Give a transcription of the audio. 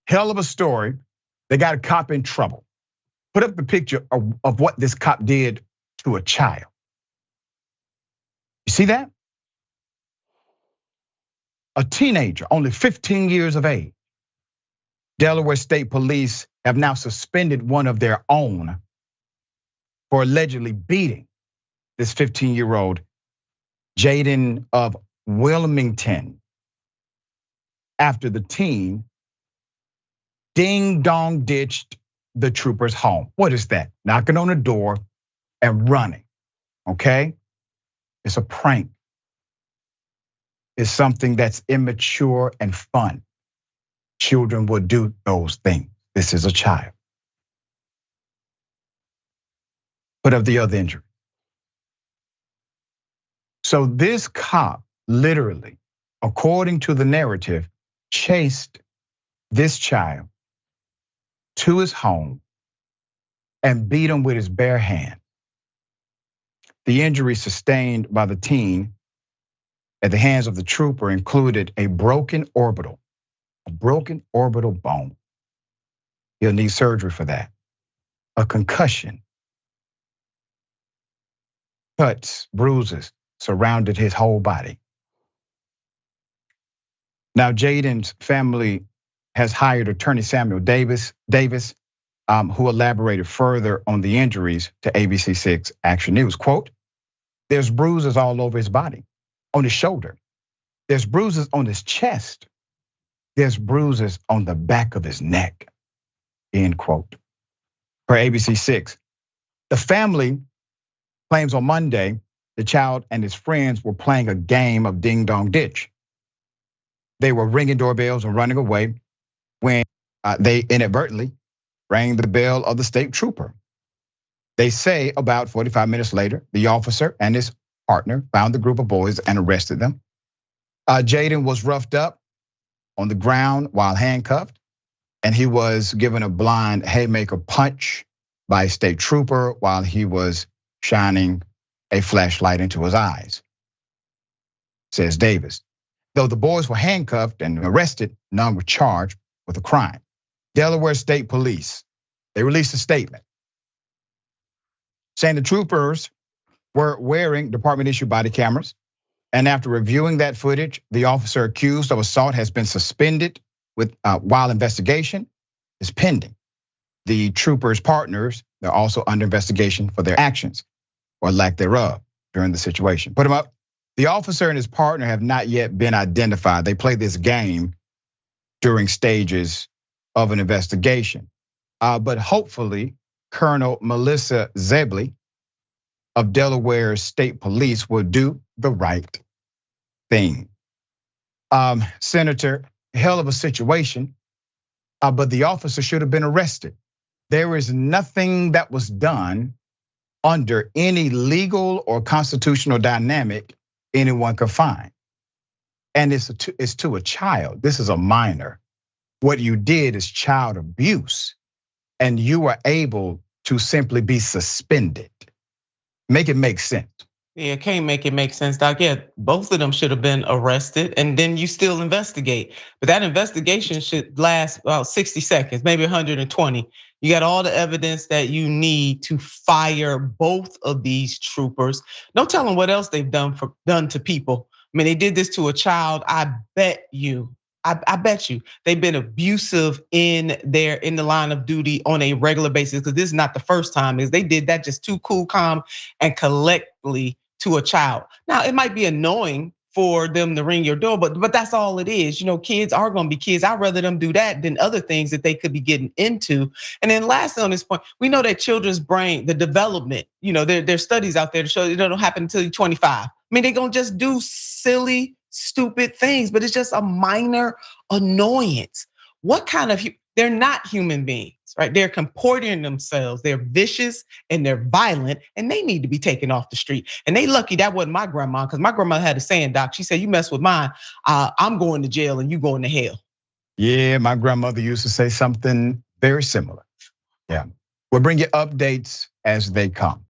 Hell of a story. They got a cop in trouble. Put up the picture of what this cop did to a child. You see that? A teenager, only 15 years of age. Delaware State Police have now suspended one of their own for allegedly beating this 15-year-old Jayden of Wilmington after the teen ding-dong ditched the trooper's home. What is that? Knocking on the door and running, okay? It's a prank. It's something that's immature and fun. Children will do those things. This is a child. But of the other injury. So this cop literally, according to the narrative, chased this child to his home and beat him with his bare hand. The injury sustained by the teen at the hands of the trooper included a broken orbital bone. He'll need surgery for that. A concussion. Cuts, bruises surrounded his whole body. Now, Jayden's family has hired attorney Samuel Davis, who elaborated further on the injuries to ABC6 Action News. Quote, there's bruises all over his body, on his shoulder. There's bruises on his chest. There's bruises on the back of his neck, end quote. Per ABC6, the family claims on Monday the child and his friends were playing a game of ding dong ditch. They were ringing doorbells and running away when they inadvertently rang the bell of the state trooper. They say about 45 minutes later, the officer and his partner found the group of boys and arrested them. Jayden was roughed up on the ground while handcuffed, and he was given a blind haymaker punch by a state trooper while he was shining a flashlight into his eyes, says Davis. Though the boys were handcuffed and arrested, none were charged with a crime. Delaware State Police, they released a statement saying the troopers were wearing department-issued body cameras. And after reviewing that footage, the officer accused of assault has been suspended while investigation is pending. The troopers' partners, they're also under investigation for their actions or lack thereof during the situation. Put them up. The officer and his partner have not yet been identified. They play this game during stages of an investigation. But hopefully, Colonel Melissa Zebley of Delaware State Police will do the right thing. Senator, hell of a situation, but the officer should have been arrested. There is nothing that was done under any legal or constitutional dynamic anyone could find. And it's to a child. This is a minor. What you did is child abuse, and you were able to simply be suspended. Make it make sense. Yeah, can't make it make sense, Doc. Yeah, both of them should have been arrested, and then you still investigate. But that investigation should last about 60 seconds, maybe 120. You got all the evidence that you need to fire both of these troopers. No telling what else they've done to people. I mean, they did this to a child. I bet you they've been abusive in the line of duty on a regular basis, because this is not the first time. Is they did that just too cool, calm, and collectively to a child. Now, it might be annoying for them to ring your door, but that's all it is. You know, kids are gonna be kids. I'd rather them do that than other things that they could be getting into. And then lastly on this point, we know that children's brain, the development, you know, there's studies out there to show it don't happen until you're 25. I mean, they're gonna just do silly, stupid things, but it's just a minor annoyance. They're not human beings, right? They're comporting themselves. They're vicious and they're violent, and they need to be taken off the street. And they lucky that wasn't my grandma, because my grandma had a saying, Doc. She said, you mess with mine, I'm going to jail and you going to hell. Yeah, my grandmother used to say something very similar. Yeah, we'll bring you updates as they come.